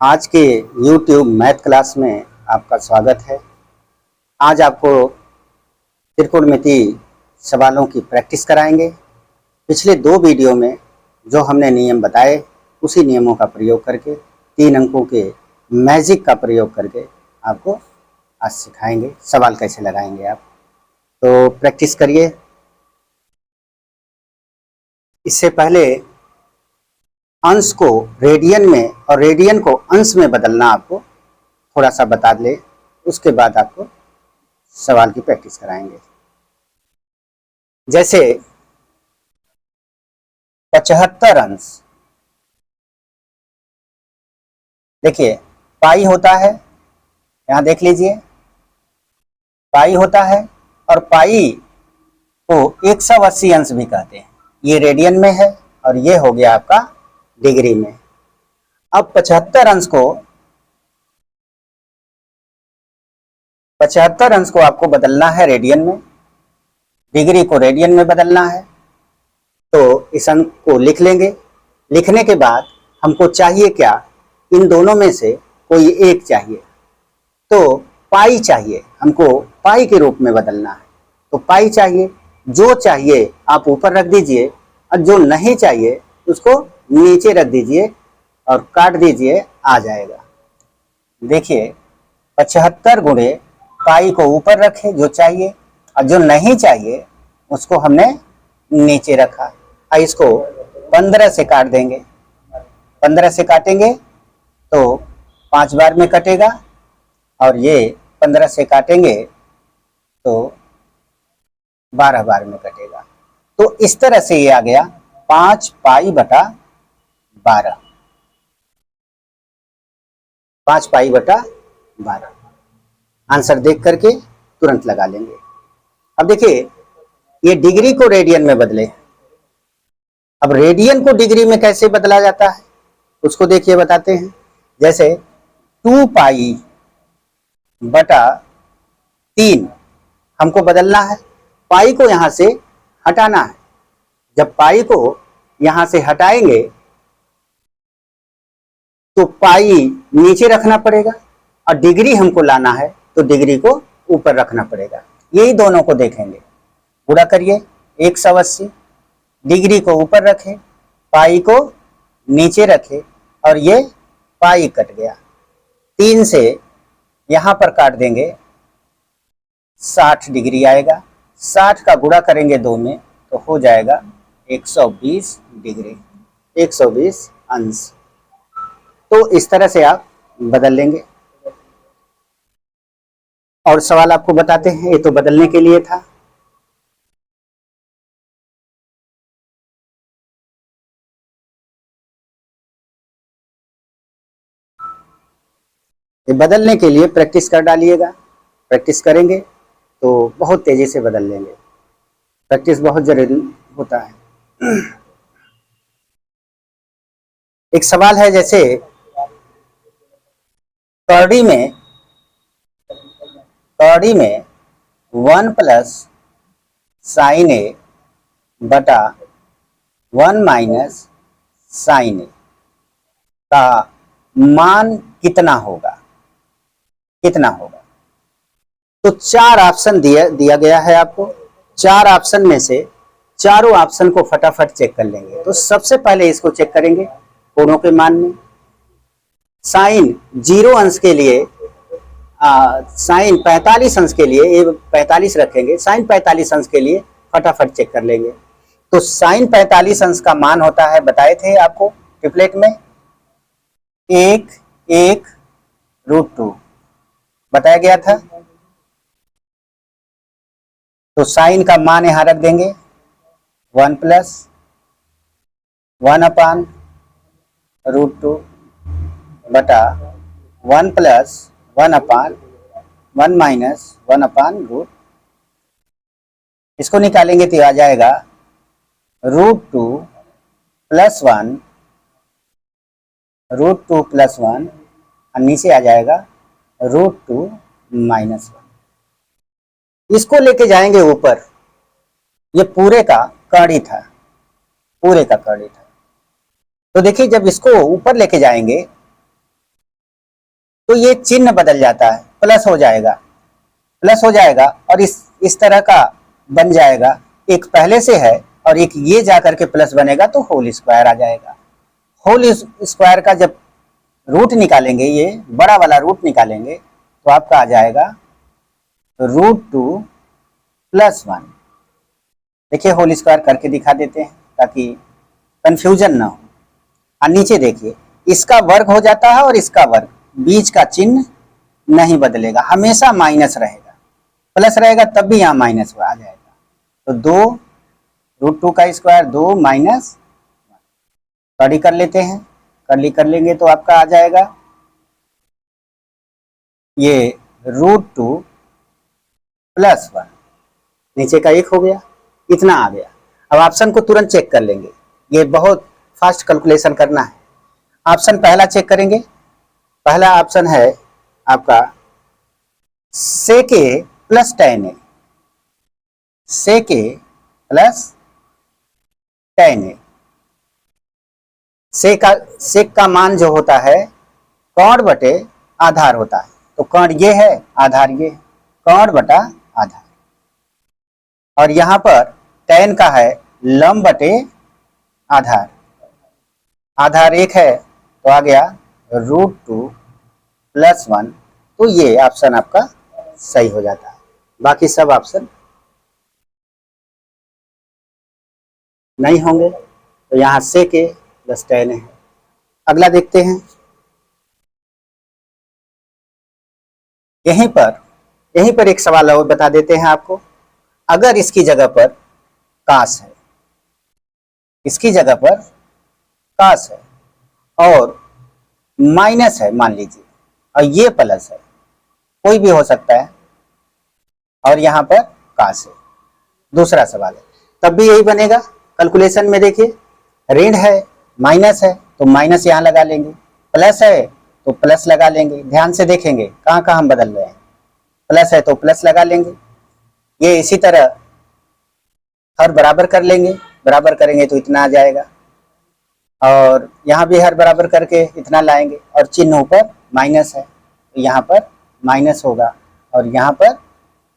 आज के YouTube math class में आपका स्वागत है। आज आपको त्रिकोणमिति सवालों की प्रैक्टिस कराएंगे। पिछले दो वीडियो में जो हमने नियम बताए उसी नियमों का प्रयोग करके 3 अंकों के मैजिक का प्रयोग करके आपको आज सिखाएंगे सवाल कैसे लगाएंगे आप। तो प्रैक्टिस करिए। इससे पहले अंश को रेडियन में और रेडियन को अंश में बदलना आपको थोड़ा सा बता ले, उसके बाद आपको सवाल की प्रैक्टिस कराएंगे। जैसे 75 अंश, देखिए पाई होता है, यहां देख लीजिए पाई होता है और पाई को 180 अंश भी कहते हैं। ये रेडियन में है और ये हो गया आपका डिग्री में। अब 75 अंश को आपको बदलना है रेडियन में, डिग्री को रेडियन में बदलना है। तो इस अंक को लिख लेंगे। लिखने के बाद हमको चाहिए क्या, इन दोनों में से कोई एक चाहिए। तो पाई चाहिए, हमको पाई के रूप में बदलना है। तो पाई चाहिए, जो चाहिए आप ऊपर रख दीजिए और जो नहीं चाहिए उसको नीचे रख दीजिए और काट दीजिए, आ जाएगा। देखिए 75 गुणे पाई को ऊपर रखे जो चाहिए और जो नहीं चाहिए उसको हमने नीचे रखा। और इसको 15 से काट देंगे। 15 से काटेंगे तो 5 बार में कटेगा और ये 15 से काटेंगे तो 12 बार में कटेगा। तो इस तरह से ये आ गया 5 पाई बटा 12। 5 पाई बटा 12 आंसर देख करके तुरंत लगा लेंगे। अब देखिए ये डिग्री को रेडियन में बदले। अब रेडियन को डिग्री में कैसे बदला जाता है उसको देखिए, बताते हैं। जैसे 2 पाई बटा 3 हमको बदलना है। पाई को यहां से हटाना है। जब पाई को यहां से हटाएंगे तो पाई नीचे रखना पड़ेगा और डिग्री हमको लाना है तो डिग्री को ऊपर रखना पड़ेगा। यही दोनों को देखेंगे। गुणा करिए 180, डिग्री को ऊपर रखे, पाई को नीचे रखे और ये पाई कट गया। 3 से यहां पर काट देंगे, 60 डिग्री आएगा। 60 का गुणा करेंगे 2 में तो हो जाएगा 120 डिग्री, 120 अंश। तो इस तरह से आप बदल लेंगे। और सवाल आपको बताते हैं, ये तो बदलने के लिए था। ये बदलने के लिए प्रैक्टिस कर डालिएगा। प्रैक्टिस करेंगे तो बहुत तेजी से बदल लेंगे। प्रैक्टिस बहुत जरूरी होता है। एक सवाल है, जैसे कौड़ी में 1 प्लस साइन ए बटा 1 माइनस साइन ए का मान कितना होगा। तो 4 ऑप्शन दिया गया है आपको। 4 ऑप्शन में से चारों ऑप्शन को फटाफट चेक कर लेंगे। तो सबसे पहले इसको चेक करेंगे कोणों के मान में। साइन 0 अंश के लिए साइन 45 अंश के लिए ये 45 रखेंगे। साइन 45 अंश के लिए फटाफट चेक कर लेंगे। तो साइन 45 अंश का मान होता है, बताए थे आपको ट्रिपलेट में, 1/√2 बताया गया था। तो साइन का मान यहां रख देंगे 1 प्लस 1/√2 बटा 1 प्लस 1/1 माइनस 1/√। इसको निकालेंगे तो आ जाएगा √2 प्लस 1 और नीचे आ जाएगा √2 माइनस 1। इसको लेके जाएंगे ऊपर। ये पूरे का कड़ी था। तो देखिए जब इसको ऊपर लेके जाएंगे तो ये चिन्ह बदल जाता है, प्लस हो जाएगा, प्लस हो जाएगा और इस तरह का बन जाएगा। एक पहले से है और एक ये जाकर के प्लस बनेगा तो होल स्क्वायर आ जाएगा। होल स्क्वायर का जब रूट निकालेंगे, ये बड़ा वाला रूट निकालेंगे तो आपका आ जाएगा √2+1। देखिए होल स्क्वायर करके दिखा देते हैं ताकि कंफ्यूजन ना हो। और नीचे देखिए इसका वर्ग हो जाता है और इसका वर्ग, बीच का चिन्ह नहीं बदलेगा, हमेशा माइनस रहेगा, प्लस रहेगा तब भी यहाँ माइनस आ जाएगा। तो 2 √2 का स्क्वायर 2 माइनस, कड़ी कर लेते हैं, करली कर लेंगे तो आपका आ जाएगा ये √2+1, नीचे का 1 हो गया, इतना आ गया। अब ऑप्शन को तुरंत चेक कर लेंगे, ये बहुत फास्ट कैलकुलेशन करना है। ऑप्शन पहला चेक करेंगे, पहला ऑप्शन है आपका sec A + tan A, sec A + tan A। सेक का मान जो होता है कर्ण बटे आधार होता है, तो कर्ण ये है, आधार ये, कर्ण बटा आधार। और यहाँ पर tan का है लंब बटे आधार, आधार 1 है तो आ गया √2+1। तो ये ऑप्शन आपका सही हो जाता है, बाकी सब ऑप्शन नहीं होंगे। तो यहाँ sec A + tan है। अगला देखते हैं, यहीं पर एक सवाल और बता देते हैं आपको। अगर इसकी जगह पर काश है, इसकी जगह पर काश है और माइनस है मान लीजिए, और ये प्लस है, कोई भी हो सकता है, और यहाँ पर काश है, दूसरा सवाल है, तब भी यही बनेगा। कैलकुलेशन में देखिए ऋण है, माइनस है तो माइनस यहाँ लगा लेंगे, प्लस है तो प्लस लगा लेंगे। ध्यान से देखेंगे कहाँ कहाँ हम बदल रहे हैं, प्लस है तो प्लस लगा लेंगे। ये इसी तरह हर बराबर कर लेंगे, बराबर करेंगे तो इतना आ जाएगा, और यहाँ भी हर बराबर करके इतना लाएंगे, और चिन्ह ऊपर माइनस है तो यहाँ पर माइनस होगा और यहाँ पर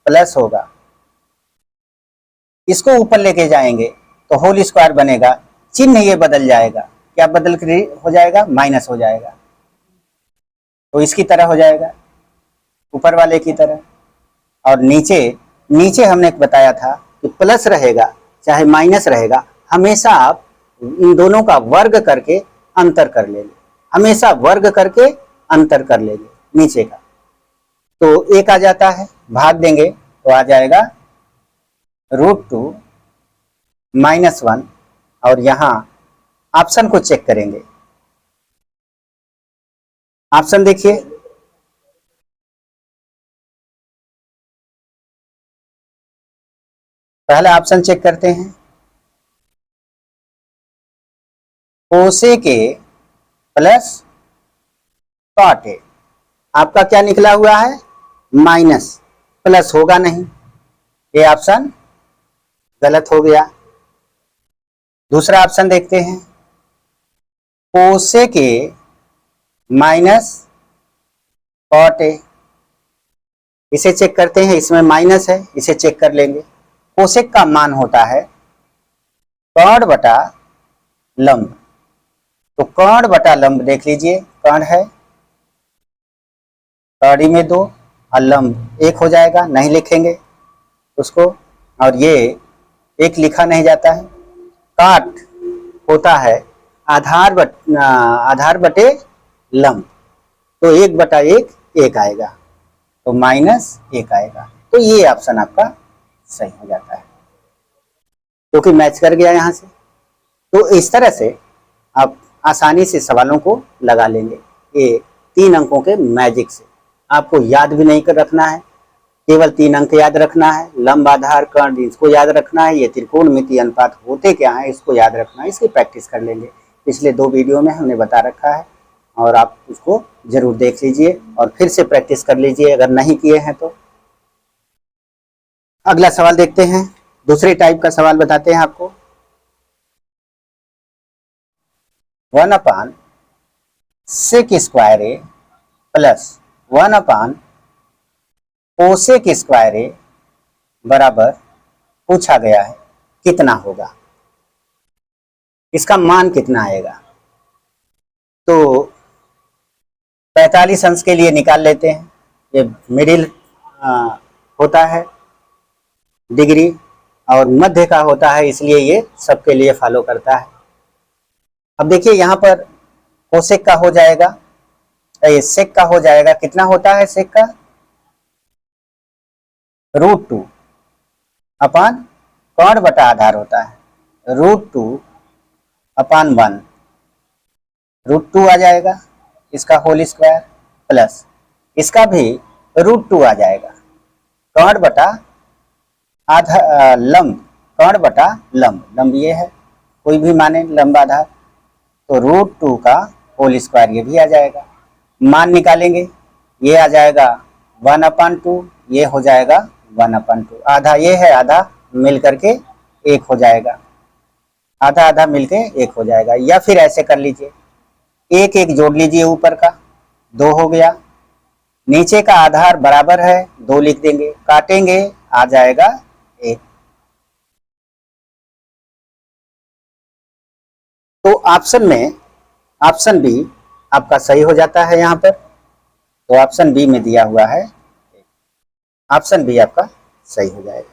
प्लस होगा। इसको ऊपर लेके जाएंगे तो होल स्क्वायर बनेगा, चिन्ह ये बदल जाएगा, क्या बदल कर हो जाएगा, माइनस हो जाएगा, तो इसकी तरह हो जाएगा, ऊपर वाले की तरह। और नीचे हमने बताया था कि प्लस रहेगा चाहे माइनस रहेगा, हमेशा आप इन दोनों का वर्ग करके अंतर कर लेंगे, हमेशा वर्ग करके अंतर कर लेंगे नीचे का, तो 1 आ जाता है, भाग देंगे तो आ जाएगा √2-1। और यहाँ ऑप्शन को चेक करेंगे, ऑप्शन देखिए पहला ऑप्शन चेक करते हैं, कोसेक A + cot A। आपका क्या निकला हुआ है, माइनस, प्लस होगा नहीं, ये ऑप्शन गलत हो गया। दूसरा ऑप्शन देखते हैं, कोसेक A - cot A। इसे चेक करते हैं, इसमें माइनस है, इसे चेक कर लेंगे। कोसेक का मान होता है कर्ण बटा लंब, तो कर्ण बटा लंब देख लीजिए, कर्ण है कड़ी में 2 और लंब 1 हो जाएगा, नहीं लिखेंगे उसको, और ये 1 लिखा नहीं जाता है। काट होता है आधार बटे लंब, तो 1/1 1 आएगा, तो -1 आएगा। तो ये ऑप्शन आपका सही हो जाता है, क्योंकि मैच कर गया यहाँ से। तो इस तरह से आप आसानी से सवालों को लगा लेंगे, ये 3 अंकों के मैजिक से। आपको याद भी नहीं कर रखना है, केवल 3 अंक याद रखना है, लंब आधार कर्ण इसको याद रखना है, ये त्रिकोणमितीय अनुपात होते क्या है इसको याद रखना है, इसकी प्रैक्टिस कर लेंगे। पिछले 2 वीडियो में हमने बता रखा है, और आप उसको जरूर देख लीजिए और फिर से प्रैक्टिस कर लीजिए अगर नहीं किए हैं तो। अगला सवाल देखते हैं, दूसरे टाइप का सवाल बताते हैं आपको। 1/sec² A + 1 कोसेक स्क्वायर ए बराबर पूछा गया है कितना होगा, इसका मान कितना आएगा। तो 45 अंश के लिए निकाल लेते हैं, ये मिडिल होता है डिग्री और मध्य का होता है, इसलिए ये सबके लिए फॉलो करता है। अब देखिए यहाँ पर कोसेक का हो जाएगा, ये सेक का हो जाएगा, कितना होता है सेक का, √2 अपान कर्ण बटा आधार होता है, √2 अपान 1, √2 आ जाएगा इसका होल स्क्वायर, प्लस इसका भी √2 आ जाएगा, कर्ण बटा आधा लंब, कर्ण बटा लंब, लंब ये है कोई भी माने लंब आधार, तो √2 का होल स्क्वायर ये भी आ जाएगा। मान निकालेंगे, ये आ जाएगा 1/2, ये हो जाएगा 1/2, आधा ये है, आधा मिल करके एक हो जाएगा, आधा आधा मिलके एक हो जाएगा। या फिर ऐसे कर लीजिए, एक एक जोड़ लीजिए, ऊपर का 2 हो गया, नीचे का आधार बराबर है 2 लिख देंगे, काटेंगे आ जाएगा 1। तो ऑप्शन में ऑप्शन बी आपका सही हो जाता है यहाँ पर, तो ऑप्शन बी में दिया हुआ है, ऑप्शन बी आपका सही हो जाएगा।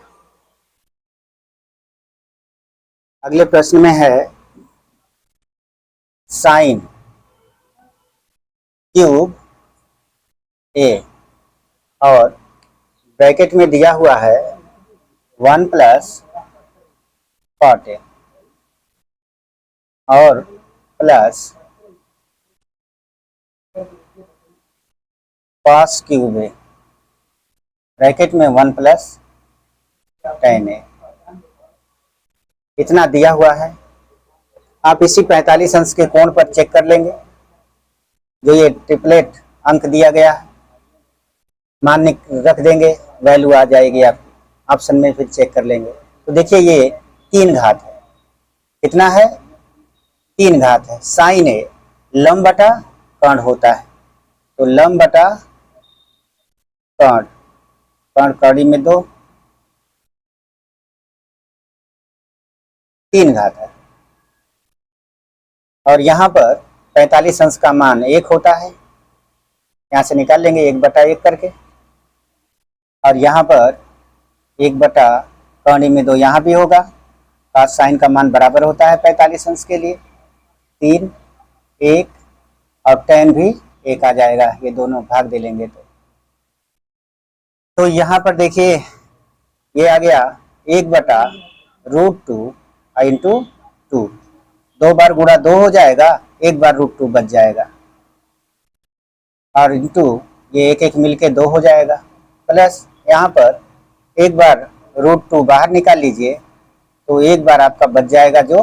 अगले प्रश्न में है साइन क्यूब ए और ब्रैकेट में दिया हुआ है 1 + cot ए और प्लस cos क्यूब ए, ब्रैकेट में 1 + tan ए, इतना दिया हुआ है। आप इसी 45 अंश के कोण पर चेक कर लेंगे, जो ये ट्रिपलेट अंक दिया गया है, मान रख देंगे, वैल्यू आ जाएगी आप ऑप्शन में, फिर चेक कर लेंगे। तो देखिए ये 3 घात है, कितना है 3 घात है। साइन ए लंब बटा कर्ण होता है, तो लंब बटा कर्ण, कर्ण कड़ी में 2, 3 घात है। और यहाँ पर 45 अंश का मान 1 होता है, यहाँ से निकाल लेंगे 1/1 करके, और यहाँ पर 1/कर्ण में 2 यहाँ भी होगा, cos साइन का मान बराबर होता है 45 अंश के लिए 3, 1 और tan भी 1 आ जाएगा, ये दोनों भाग दे लेंगे तो यहाँ पर देखिए ये आ गया 1/√2 इंटू 2, 2 बार गुणा 2 हो जाएगा, 1 बार √2 बच जाएगा, और इंटू ये 1 1 मिलके 2 हो जाएगा, प्लस यहाँ पर 1 बार √2 बाहर निकाल लीजिए, तो 1 बार आपका बच जाएगा, जो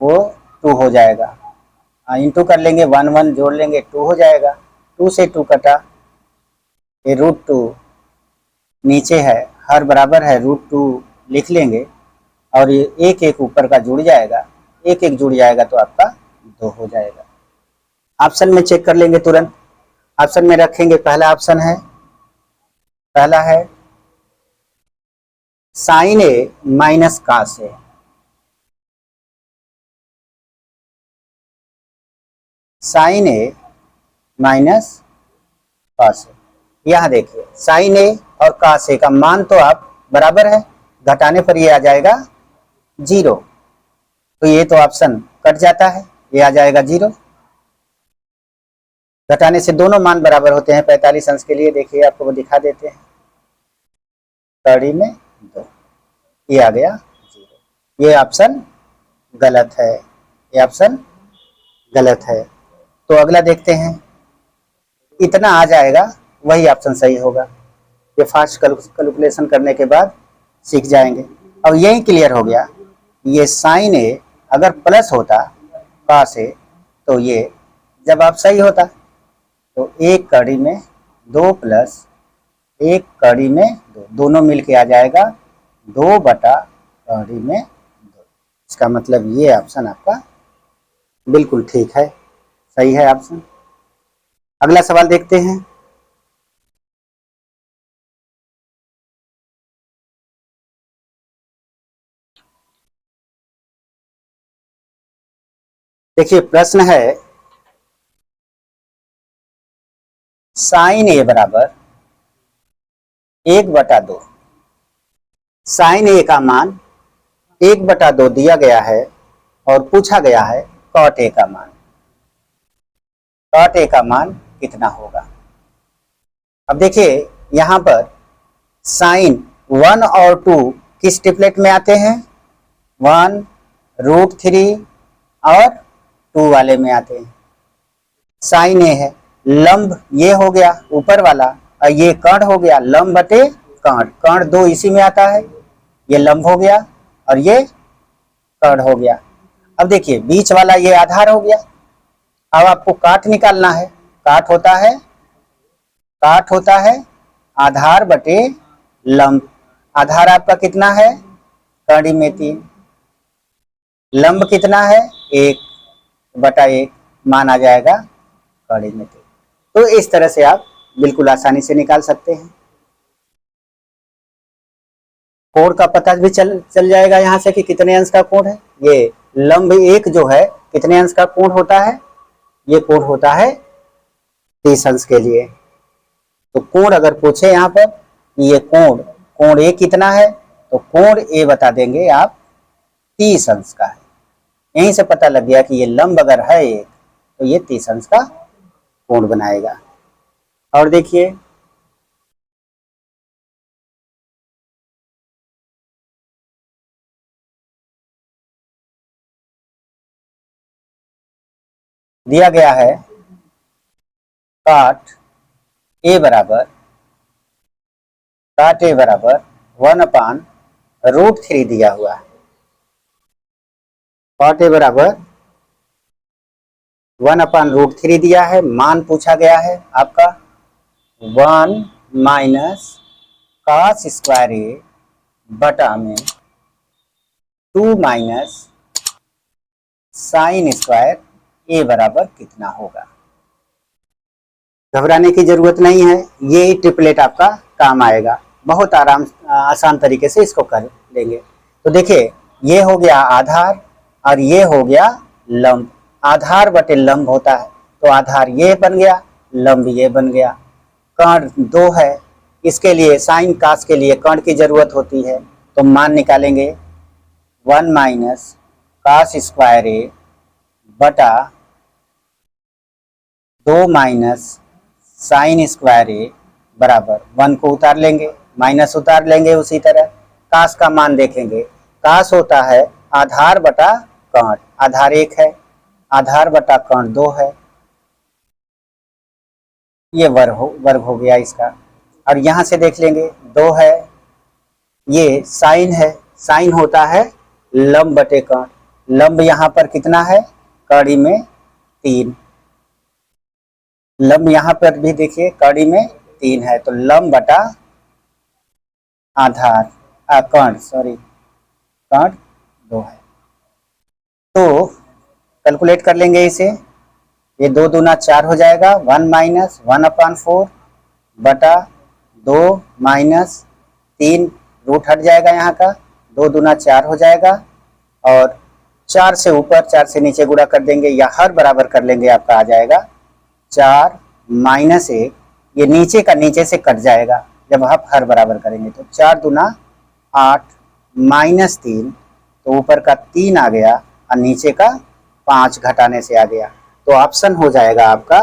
वो 2 हो जाएगा, इंटू कर लेंगे, 1 1 जोड़ लेंगे 2 हो जाएगा, 2 से 2 कटा, ये √2 नीचे है, हर बराबर है √2 लिख लेंगे, और ये 1 1 ऊपर का जुड़ जाएगा, 1 1 जुड़ जाएगा तो आपका 2 हो जाएगा। ऑप्शन में चेक कर लेंगे तुरंत, ऑप्शन में रखेंगे, पहला ऑप्शन है, पहला है साइन ए माइनस cos ए, साइन ए माइनस cos ए, यहाँ देखिए साइन ए और cos ए का मान तो आप बराबर है, घटाने पर ये आ जाएगा 0, तो ये तो ऑप्शन कट जाता है, ये आ जाएगा 0, घटाने से दोनों मान बराबर होते हैं 45 अंश के लिए। देखिए आपको वो दिखा देते हैं, कड़ी में 2, ये आ गया 0, ये ऑप्शन गलत है, ये ऑप्शन गलत है। तो अगला देखते हैं, इतना आ जाएगा, वही ऑप्शन सही होगा, ये फास्ट कैलकुलेशन करने के बाद सीख जाएंगे। अब यही क्लियर हो गया, ये साइन ए अगर प्लस होता cos ए, तो ये जब आप सही होता, तो 1 कड़ी में 2 प्लस 1 कड़ी में 2, दोनों मिलके आ जाएगा 2/कड़ी में 2। इसका मतलब ये ऑप्शन आपका बिल्कुल ठीक है, सही है ऑप्शन। अगला सवाल देखते हैं। देखिए प्रश्न है साइन ए बराबर 1/2। साइन ए का मान 1/2 दिया गया है और पूछा गया है कॉट ए का मान। कॉट ए का मान कितना होगा? अब देखिए यहां पर साइन 1 और 2 किस ट्रिपलेट में आते हैं? 1 √3 और 2 वाले में आते हैं। साइन ए है, लंब ये हो गया ऊपर वाला और ये कर्ण हो गया लंब बटे कर्ण। कर्ण 2 इसी में आता है, ये लंब हो गया और ये कर्ण हो गया। अब देखिए बीच वाला ये आधार हो गया। अब आपको काट निकालना है। काट होता है आधार बटे लंब। आधार आपका कितना है? कड़ी में 3। लंब कितना है? 1/1 मान आ जाएगा कड़ी में 3। तो इस तरह से आप बिल्कुल आसानी से निकाल सकते हैं। कोण का पता भी चल जाएगा यहाँ से कि कितने अंश का कोण है। ये लंब 1 जो है कितने अंश का कोण होता है? ये कोण होता है 30 अंश के लिए। तो कोण अगर पूछे यहाँ पर ये कोण ए कितना है तो कोण ए बता देंगे आप 30 अंश का है। यहीं से पता लग गया कि ये लंब अगर है एक तो ये 30 अंश का कोण बनाएगा। और देखिए दिया गया है काट ए बराबर 1/√3 दिया हुआ है। काट ए बराबर 1/√3 दिया है। मान पूछा गया है आपका 1 माइनस cos स्क्वायर ए बटा में 2 माइनस साइन स्क्वायर ए बराबर कितना होगा। घबराने की जरूरत नहीं है, ये ट्रिपलेट आपका काम आएगा। बहुत आसान तरीके से इसको कर लेंगे। तो देखिए ये हो गया आधार और ये हो गया लंब। आधार बटे लंब होता है तो आधार ये बन गया, लंब ये बन गया। कर्ण 2 है, इसके लिए साइन कास के लिए कर्ण की जरूरत होती है। तो मान निकालेंगे 1 माइनस कास स्क्वायर ए बटा 2 माइनस साइन स्क्वायर ए बराबर 1 को उतार लेंगे, माइनस उतार लेंगे। उसी तरह कास का मान देखेंगे। कास होता है आधार बटा कर्ण। आधार 1 है, आधार बटा कर्ण 2 है। ये वर्ग हो गया इसका। और यहां से देख लेंगे 2 है, ये साइन है। साइन होता है लंब बटे कर्ण। लंब यहां पर कितना है? कड़ी में 3। लंब यहां पर भी देखिए कड़ी में 3 है तो लंब बटा आधार कर्ण 2 है। तो कैलकुलेट कर लेंगे इसे। ये 2 दूना 4 हो जाएगा। 1 माइनस 1/4 बटा 2 माइनस 3 रूट हट जाएगा यहाँ का। 2 दूना 4 हो जाएगा और 4 से ऊपर 4 से नीचे गुणा कर देंगे या हर बराबर कर लेंगे, आपका आ जाएगा 4 माइनस 1। ये नीचे का नीचे से कट जाएगा जब आप हर बराबर करेंगे। तो 4 दूना 8 माइनस 3, तो ऊपर का 3 आ गया और नीचे का 5 घटाने से आ गया। तो ऑप्शन हो जाएगा आपका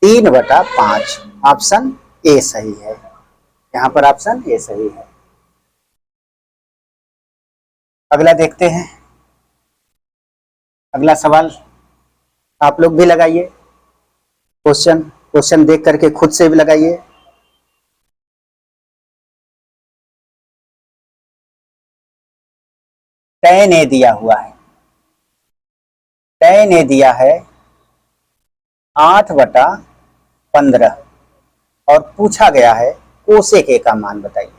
3/5। ऑप्शन ए सही है। यहाँ पर ऑप्शन ए सही है। अगला देखते हैं। अगला सवाल आप लोग भी लगाइए। क्वेश्चन देख करके खुद से भी लगाइए। tan ए दिया हुआ है। tan ए दिया है 8/15 और पूछा गया है कोसेक ए का मान बताइए।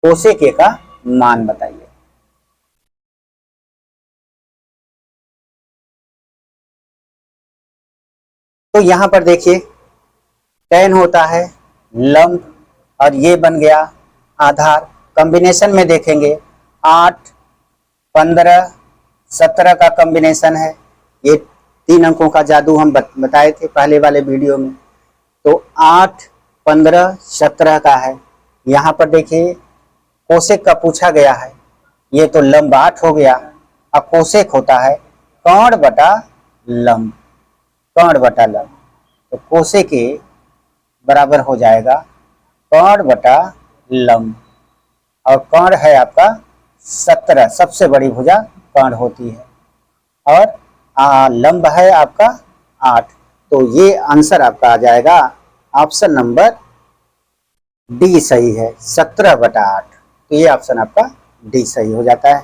कोसेक ए का मान बताइए। तो यहाँ पर देखिए tan होता है लंब और ये बन गया आधार। कॉम्बिनेशन में देखेंगे 8, 15, 17 का कॉम्बिनेशन है। ये 3 अंकों का जादू हम बताए थे पहले वाले वीडियो में। तो 8, 15, 17 का है। यहाँ पर देखिए कोसेक का पूछा गया है, ये तो लंब 8 हो गया। अब कोसेक होता है कर्ण बटा लंब, कर्ण बटा लंब। तो कोसेक के बराबर हो जाएगा कर्ण बटा लंब, और कर्ण है आपका 17, सबसे बड़ी भुजा कर्ण होती है, और लंब है आपका 8। तो ये आंसर आपका आ जाएगा ऑप्शन नंबर डी सही है, 17/8। तो ये ऑप्शन आपका डी सही हो जाता है।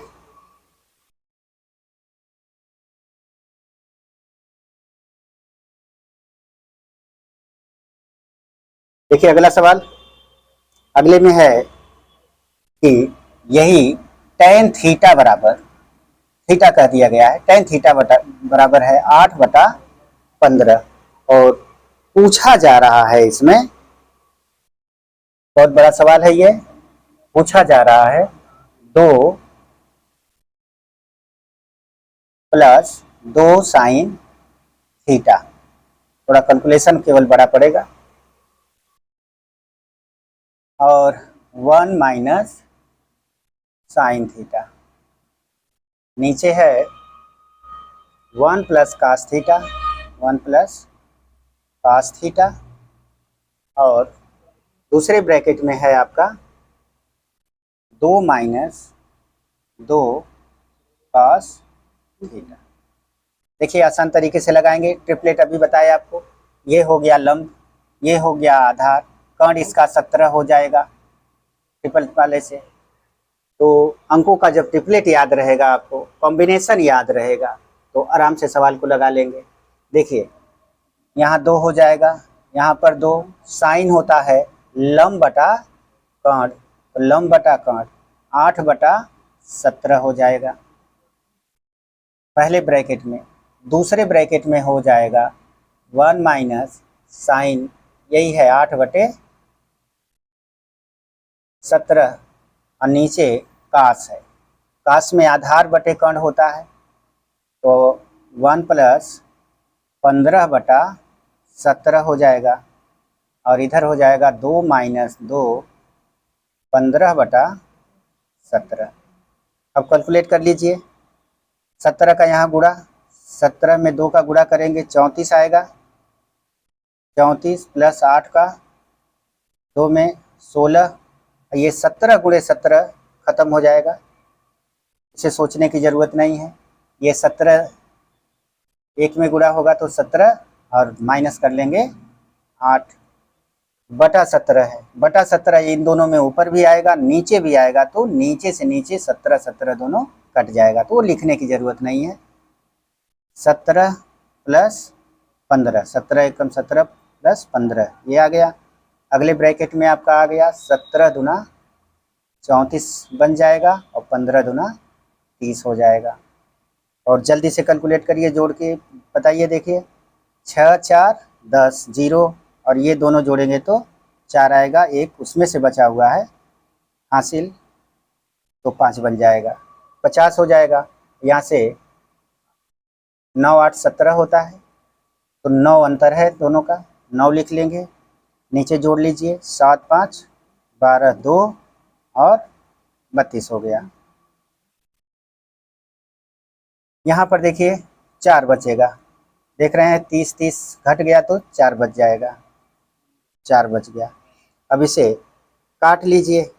देखिए अगला सवाल, अगले में है कि यही tan थीटा बराबर, थीटा कह दिया गया है, tan थीटा बराबर है 8/15, और पूछा जा रहा है, इसमें बहुत बड़ा सवाल है ये, पूछा जा रहा है 2 + 2 sin थीटा। थोड़ा कैलकुलेशन केवल बड़ा पड़ेगा, और 1 - sin थीटा। नीचे है 1 + cos थीटा, 1 + cos थीटा, और दूसरे ब्रैकेट में है आपका 2 - 2 cos थीटा। देखिए आसान तरीके से लगाएंगे, ट्रिपलेट अभी बताया आपको। ये हो गया लंब, ये हो गया आधार, कर्ण इसका 17 हो जाएगा ट्रिपल वाले से। तो अंकों का जब ट्रिपलेट याद रहेगा, आपको कॉम्बिनेशन याद रहेगा, तो आराम से सवाल को लगा लेंगे। देखिए यहाँ 2 हो जाएगा, यहाँ पर 2, साइन होता है लंब बटा कर्ण, तो लंब बटा कर्ण 8/17 हो जाएगा पहले ब्रैकेट में। दूसरे ब्रैकेट में हो जाएगा 1 - साइन, यही है 8/17, और नीचे कास है, कास में आधार बटे कर्ण होता है, तो 1 + 15/17 हो जाएगा, और इधर हो जाएगा 2 - 2 15/17। अब कैलकुलेट कर लीजिए, 17 का यहाँ गुणा, 17 में 2 का गुणा करेंगे 34 आएगा, 34 + 8 का 2 में 16, ये 17 × 17 खत्म हो जाएगा, इसे सोचने की ज़रूरत नहीं है। ये 17 एक में गुणा होगा तो 17, और माइनस कर लेंगे 8/17 है, बटा 17 इन दोनों में ऊपर भी आएगा नीचे भी आएगा, तो नीचे से नीचे 17 17 दोनों कट जाएगा, तो वो लिखने की ज़रूरत नहीं है। 17 + 15, 17 एकम 17 + 15 ये आ गया। अगले ब्रैकेट में आपका आ गया 17 दूना 34 बन जाएगा, और 15 दूना 30 हो जाएगा। और जल्दी से कैलकुलेट करिए, जोड़ के बताइए। देखिए 6 4 10 0, और ये दोनों जोड़ेंगे तो 4 आएगा, एक उसमें से बचा हुआ है हासिल, तो 5 बन जाएगा, 50 हो जाएगा। यहाँ से 9 8 17 होता है, तो 9 अंतर है दोनों का, 9 लिख लेंगे, नीचे जोड़ लीजिए 7 5 12 2 और 32 हो गया। यहाँ पर देखिए 4 बचेगा, देख रहे हैं 30 30 घट गया तो 4 बच जाएगा, 4 बच गया। अब इसे काट लीजिए,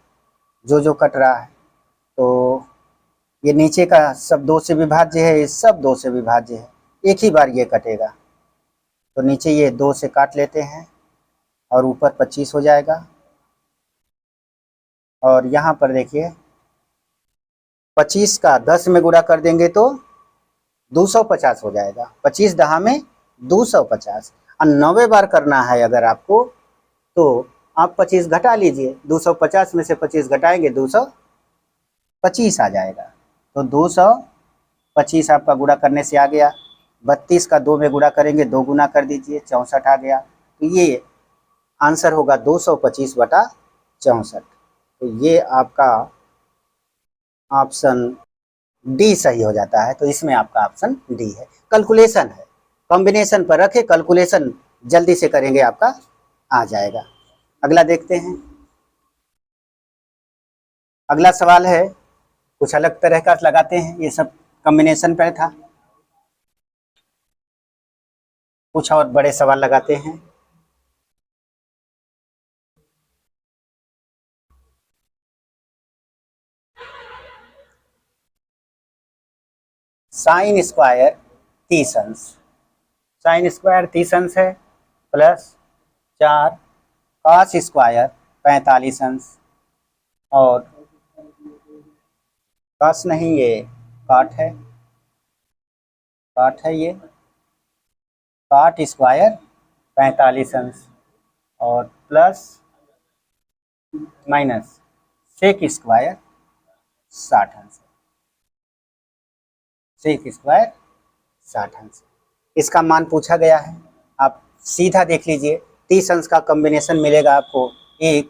जो जो कट रहा है, तो ये नीचे का सब 2 से विभाज्य है, ये सब 2 से विभाज्य है, एक ही बार ये कटेगा, तो नीचे ये 2 से काट लेते हैं, और ऊपर 25 हो जाएगा। और यहाँ पर देखिए 25 का 10 में गुणा कर देंगे तो 250 हो जाएगा, 25 दहा में 250, और 90 बार करना है अगर आपको, तो आप 25 घटा लीजिए, 250 में से 25 घटाएंगे 225 आ जाएगा, तो 225 आपका गुणा करने से आ गया। 32 का 2 में गुणा करेंगे, 2 गुना कर दीजिए, 64 आ गया। तो ये आंसर होगा 225/64। तो ये आपका ऑप्शन डी सही हो जाता है। तो इसमें आपका ऑप्शन डी है। कैलकुलेशन है, कॉम्बिनेशन पर रखे, कैलकुलेशन जल्दी से करेंगे आपका आ जाएगा। अगला देखते हैं। अगला सवाल है, कुछ अलग तरह का लगाते हैं, ये सब कॉम्बिनेशन पर था, कुछ और बड़े सवाल लगाते हैं। साइन स्क्वायर 30 अंश, साइन स्क्वायर 30 अंश है, प्लस 4 कॉस स्क्वायर 45 अंश, और कॉस नहीं, ये काट है, काट है, ये काट स्क्वायर 45 अंश, और प्लस माइनस सेक स्क्वायर 60 अंश, सेक स्क्वायर 60 अंश। इसका मान पूछा गया है। आप सीधा देख लीजिए, 30 अंश का कॉम्बिनेशन मिलेगा आपको 1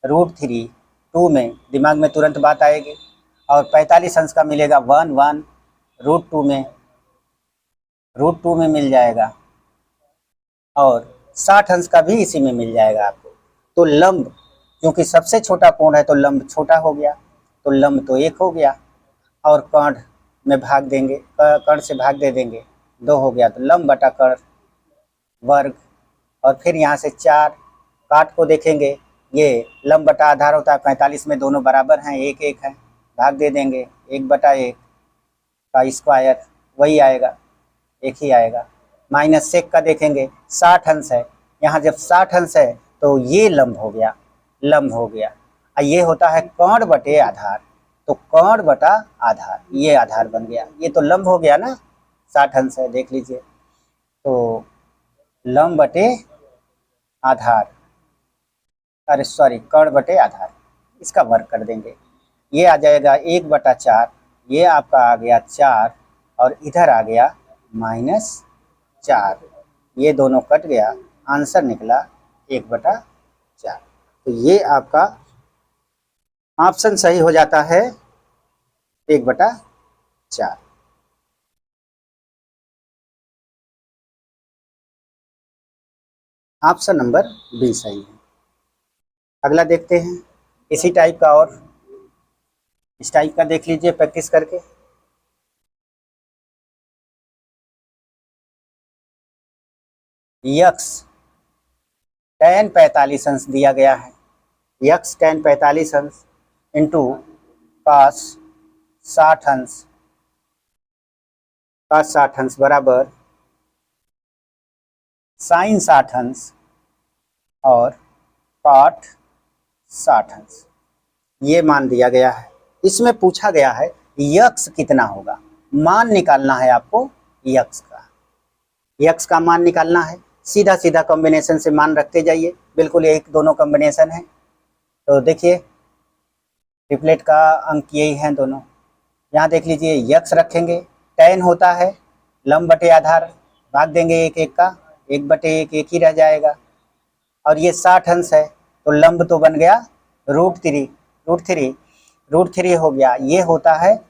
√3 2 में, दिमाग में तुरंत बात आएगी, और 45 अंश का मिलेगा 1 1 √2 में, √2 में मिल जाएगा, और 60 अंश का भी इसी में मिल जाएगा आपको। तो लंब, क्योंकि सबसे छोटा कोण है तो लंब छोटा हो गया, तो लंब तो 1 हो गया, और कर्ण में भाग देंगे, कर्ण से भाग दे देंगे, 2 हो गया, तो लंब बटा कर्ण वर्ग, और फिर यहाँ से 4 काट को देखेंगे, ये लंब बटा आधार होता है, 45 में दोनों बराबर हैं, 1 1 है, भाग दे देंगे, 1/1 का स्क्वायर वही आएगा, 1 ही आएगा। माइनस सेक का देखेंगे, 60 अंश है, यहाँ जब 60 अंश है तो ये लंब हो गया, लंब हो गया, और ये होता है कर्ण बटे आधार, तो कर्ण बटा आधार, ये आधार बन गया, ये तो लंब हो गया ना, 60 अंश है, देख लीजिए, तो लंब बटे आधार, अरे सॉरी, कर्ण बटे आधार, इसका वर्ग कर देंगे, ये आ जाएगा 1/4, ये आपका आ गया 4, और इधर आ गया -4, ये दोनों कट गया, आंसर निकला 1/4। तो ये आपका ऑप्शन सही हो जाता है 1/4। ऑप्शन नंबर बी सही है। अगला देखते हैं, इसी टाइप का, और इस टाइप का देख लीजिए प्रैक्टिस करके। यक्स tan 45 अंश दिया गया है, यक्स tan 45 अंश इंटू कॉस 60 अंश, कॉस 60 अंश बराबर साइन 60 अंश और कॉट 60 अंश, ये मान दिया गया है। इसमें पूछा गया है यक्स कितना होगा, मान निकालना है आपको यक्स का, यक्स का मान निकालना है। सीधा सीधा कॉम्बिनेशन से मान रखते जाइए, बिल्कुल एक दोनों कॉम्बिनेशन है। तो देखिए ट्रिपलेट का अंक यही है दोनों। यहाँ देख लीजिए यक्स रखेंगे, tan होता है लंब बटे आधार, भाग देंगे 1 1 का, 1/1 1 ही रह जाएगा, और ये 60 अंश है, तो लंब तो बन गया √3, √3 हो गया, ये होता है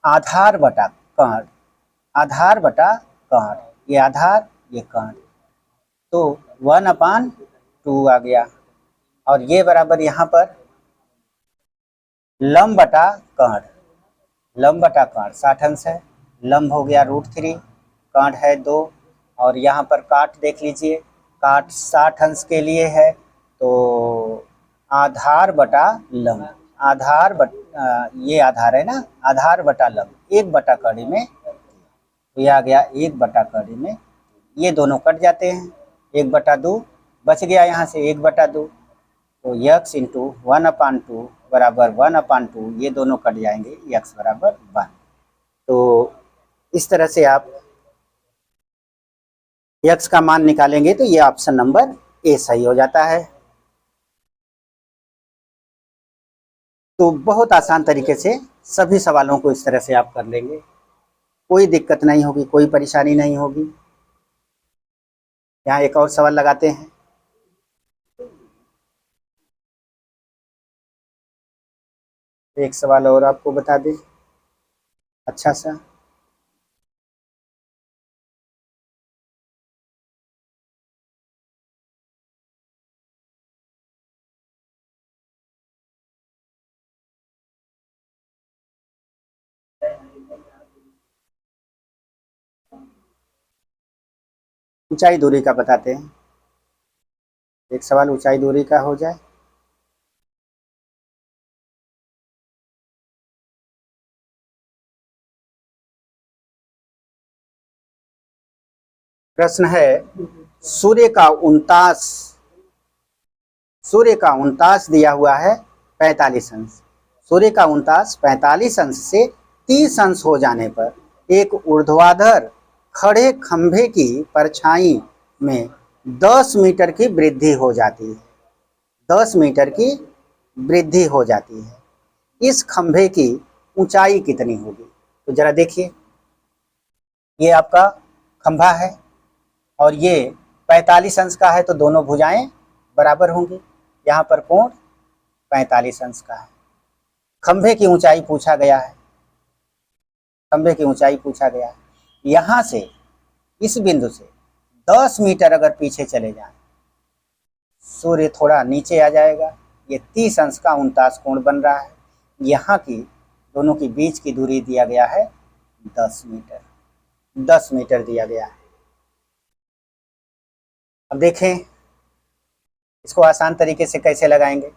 आधार बटा कर्ण, आधार बटा कर्ण, ये आधार ये कर्ण, तो 1/2 आ गया, और ये बराबर यहाँ पर लंब बटा कर्ण, लंब बटा कर्ण 60 अंश है, लंब हो गया √3, कर्ण है 2, और यहाँ पर काट देख लीजिए, काट 60 अंश के लिए है, तो आधार बटा लंब, आधार ये आधार है ना, आधार बटा लंब, 1/कड़ी में, तो यह आ गया 1/कड़ी में, ये दोनों कट जाते हैं, 1/2 बच गया यहाँ से 1/2, तो यक्स इंटू 1/2 बराबर 1/2, ये दोनों कट जाएंगे, यक्स बराबर 1। तो इस तरह से आप यक्स का मान निकालेंगे, तो ये ऑप्शन नंबर ए सही हो जाता है। तो बहुत आसान तरीके से सभी सवालों को इस तरह से आप कर लेंगे। कोई दिक्कत नहीं होगी, कोई परेशानी नहीं होगी। यहाँ एक और सवाल लगाते हैं। एक सवाल और आपको बता दें अच्छा सा। ऊंचाई दूरी का बताते हैं। एक सवाल ऊंचाई दूरी का हो जाए। प्रश्न है, सूर्य का उनतास सूर्य का उनतास दिया हुआ है 45 अंश। सूर्य का उनतास 45 अंश से 30 अंश हो जाने पर एक ऊर्ध्वाधर खड़े खंभे की परछाई में 10 मीटर की वृद्धि हो जाती है। 10 मीटर की वृद्धि हो जाती है। इस खंभे की ऊंचाई कितनी होगी? तो जरा देखिए, ये आपका खंभा है और ये 45 अंश का है, तो दोनों भुजाएं बराबर होंगी। यहाँ पर कोण 45 अंश का है। खंभे की ऊंचाई पूछा गया है। खंभे की ऊंचाई पूछा गया है। यहाँ से इस बिंदु से 10 मीटर अगर पीछे चले जाएं, सूर्य थोड़ा नीचे आ जाएगा। ये 30 अंश का 49 कोण बन रहा है। यहाँ की दोनों के बीच की दूरी दिया गया है 10 मीटर। 10 मीटर दिया गया है। अब देखें इसको आसान तरीके से कैसे लगाएंगे।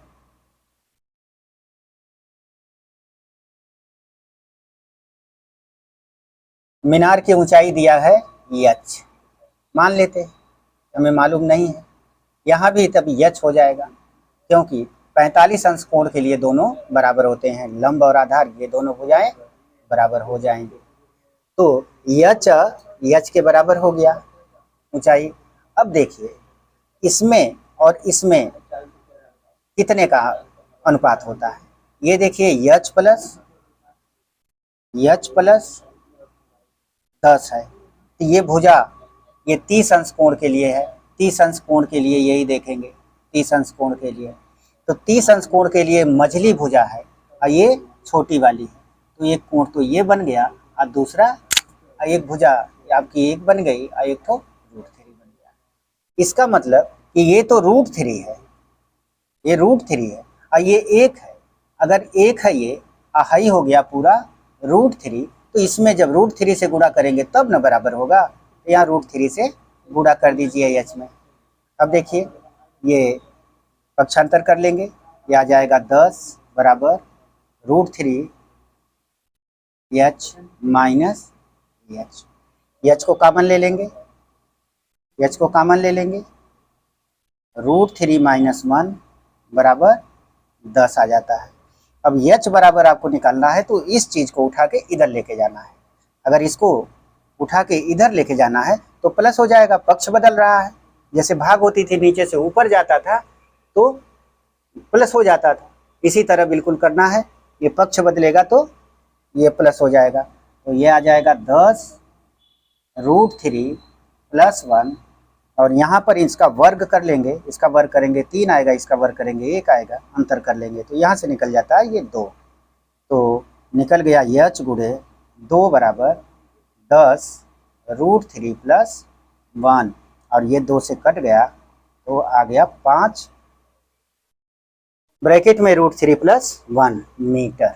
मीनार की ऊंचाई दिया है यच, मान लेते, हमें मालूम नहीं है। यहाँ भी तब यच हो जाएगा, क्योंकि 45 अंश कोण के लिए दोनों बराबर होते हैं। लंब और आधार ये दोनों भुजाएं बराबर हो जाएंगे। तो यच यच के बराबर हो गया ऊंचाई। अब देखिए इसमें और इसमें कितने का अनुपात होता है। ये देखिए यच प्लस 10 है। तो ये भुजा ये 30 अंश कोण के लिए है। 30 अंश कोण के लिए यही देखेंगे, 30 अंश कोण के लिए। तो 30 अंश कोण के लिए मझली भुजा है और ये छोटी वाली है। तो एक कोण तो ये बन गया और दूसरा एक भुजा आपकी एक बन गई और एक तो √3 बन गया। इसका मतलब कि ये तो √3 है, ये √3 है और ये 1 है। अगर 1 है ये हाई हो गया पूरा √3, तो इसमें जब √3 से गुणा करेंगे तब न बराबर होगा। तो यहाँ √3 से गुणा कर दीजिए एच में। अब देखिए ये पक्षांतर कर लेंगे, ये आ जाएगा 10 बराबर √3 एच माइनस एच। एच को कॉमन ले लेंगे, एच को कॉमन ले लेंगे। √3 - 1 बराबर 10 आ जाता है। अब एच बराबर आपको निकालना है तो इस चीज को उठा के इधर लेके जाना है। अगर इसको उठा के इधर लेके जाना है तो प्लस हो जाएगा, पक्ष बदल रहा है। जैसे भाग होती थी नीचे से ऊपर जाता था तो प्लस हो जाता था, इसी तरह बिल्कुल करना है। ये पक्ष बदलेगा तो ये प्लस हो जाएगा। तो ये आ जाएगा 10 √3 + 1 और यहाँ पर इसका वर्ग कर लेंगे। इसका वर्ग करेंगे 3 आएगा, इसका वर्ग करेंगे 1 आएगा, अंतर कर लेंगे तो यहाँ से निकल जाता है ये 2। तो निकल गया एच गुणे 2 बराबर 10 √3 + 1 और ये 2 से कट गया तो आ गया 5 ब्रैकेट में √3 + 1 मीटर।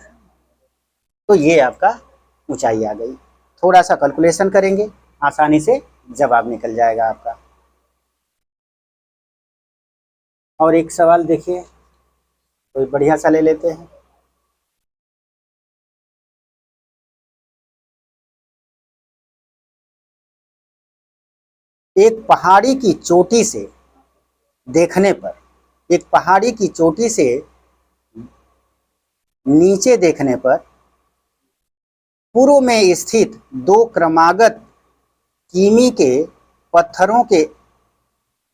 तो ये आपका ऊंचाई आ गई। थोड़ा सा कैलकुलेशन करेंगे, आसानी से जवाब निकल जाएगा आपका। और एक सवाल देखिए, कोई बढ़िया सा ले लेते हैं। एक पहाड़ी की चोटी से देखने पर, एक पहाड़ी की चोटी से नीचे देखने पर पूर्व में स्थित 2 क्रमागत किमी के पत्थरों के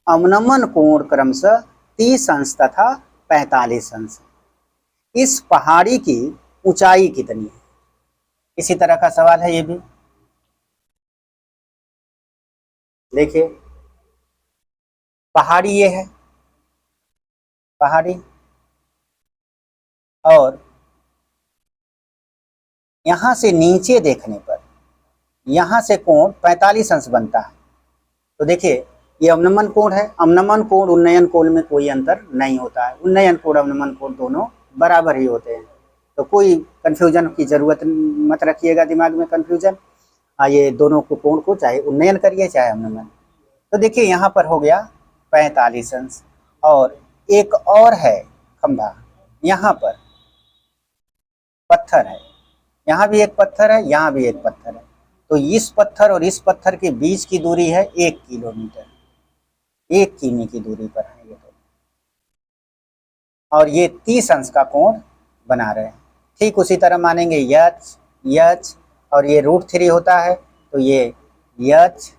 अवनमन कोण क्रमशः 30 अंश तथा 45 अंश। इस पहाड़ी की ऊंचाई कितनी है? इसी तरह का सवाल है ये भी। देखिए पहाड़ी ये है, पहाड़ी, और यहां से नीचे देखने पर यहां से कोण 45 अंश बनता है। तो देखिए ये अवनमन कोण है, अवनमन कोण उन्नयन कोण में कोई अंतर नहीं होता है, उन्नयन कोण अवनमन कोण दोनों बराबर ही होते हैं। तो कोई कंफ्यूजन की जरूरत मत रखिएगा दिमाग में कंफ्यूजन। ये दोनों को कोण को चाहे उन्नयन करिए चाहे अवनमन। तो देखिए यहाँ पर हो गया 45 अंश, और एक और है खंभा, यहाँ पर पत्थर है, यहाँ भी एक पत्थर है, यहाँ भी एक पत्थर है। तो इस पत्थर और इस पत्थर के बीच की दूरी है 1 किलोमीटर, 1 किमी की दूरी पर है ये तो, और ये 30 अंश का कोण बना रहे हैं। ठीक उसी तरह मानेंगे यच और ये √3 होता है, तो ये यच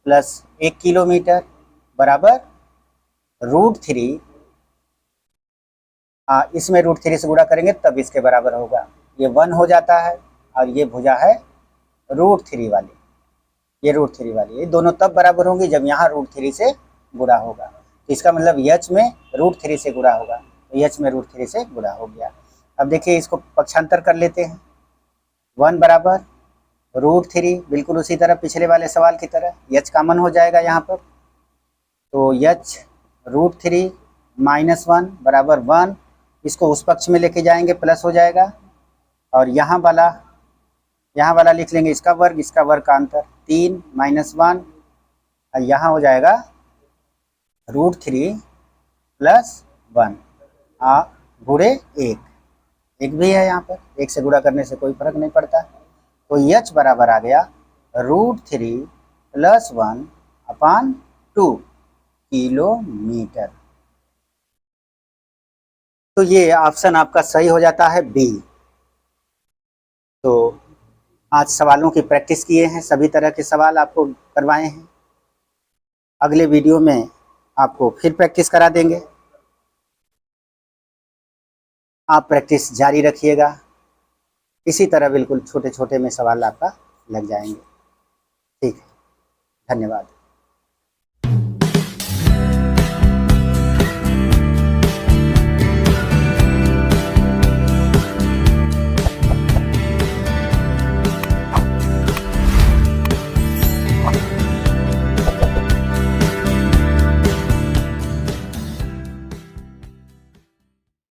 प्लस 1 किलोमीटर बराबर √3, इसमें √3 से गुणा करेंगे तब इसके बराबर होगा, ये 1 हो जाता है, और ये भुजा है √3 वाली, ये √3 वाली, ये दोनों तब बराबर होंगी जब यहाँ √3 से गुणा होगा। तो इसका मतलब यच में √3 से गुणा होगा, तो यच में √3 से गुणा हो गया। अब देखिए इसको पक्षांतर कर लेते हैं, 1 बराबर √3, बिल्कुल उसी तरह पिछले वाले सवाल की तरह यच कॉमन हो जाएगा यहाँ पर, तो यच √3 - 1 बराबर 1, इसको उस पक्ष में लेके जाएंगे प्लस हो जाएगा, और यहाँ वाला लिख लेंगे इसका वर्ग का अंतर 3 - 1, और यहाँ हो जाएगा √3 + 1 गुणे 1 भी है यहाँ पर, 1 से गुणा करने से कोई फर्क नहीं पड़ता। तो यच बराबर आ गया √3 + 1/2 किलोमीटर। तो ये ऑप्शन आपका सही हो जाता है बी। तो आज सवालों की प्रैक्टिस किए हैं, सभी तरह के सवाल आपको करवाए हैं। अगले वीडियो में आपको फिर प्रैक्टिस करा देंगे, आप प्रैक्टिस जारी रखिएगा, इसी तरह बिल्कुल छोटे छोटे में सवाल आपका लग जाएंगे। ठीक है, धन्यवाद।